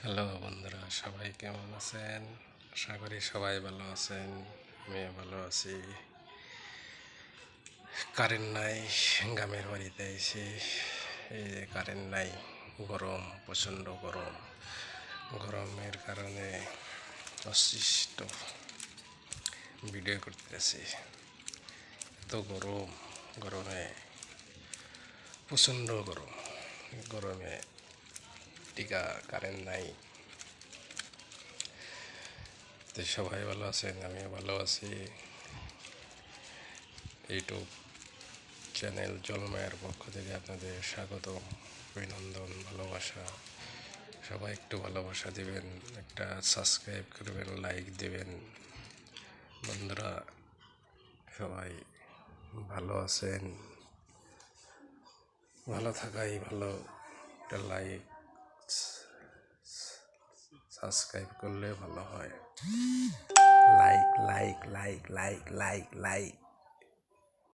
Hello বন্ধুরা, সবাই কেমন আছেন? আশা করি সবাই ভালো আছেন। আমিও ভালো আছি। কারেন্ট নাই, গ্রামের বাড়িতে এসে এই যে কারেন্ট নাই, গরম, প্রচণ্ড গরম। গরমের কারণে অসুস্থ ভিডিও করতেছি। এত গরম, গরমে প্রচণ্ড গরম, গরমে টিকা কারেন্ট নাই। তো সবাই ভালো আছেন, আমিও ভালো আছি। ইউটিউব চ্যানেল জলমায়ের পক্ষ থেকে আপনাদের স্বাগত, অভিনন্দন, ভালোবাসা। সবাই একটু ভালোবাসা দিবেন, একটা সাবস্ক্রাইব করবেন, লাইক দেবেন। বন্ধুরা সবাই ভালো আছেন, ভালো থাকাই ভালো। একটা লাইক সাবস্ক্রাইব করলে ভালো হয়। Like like like like like like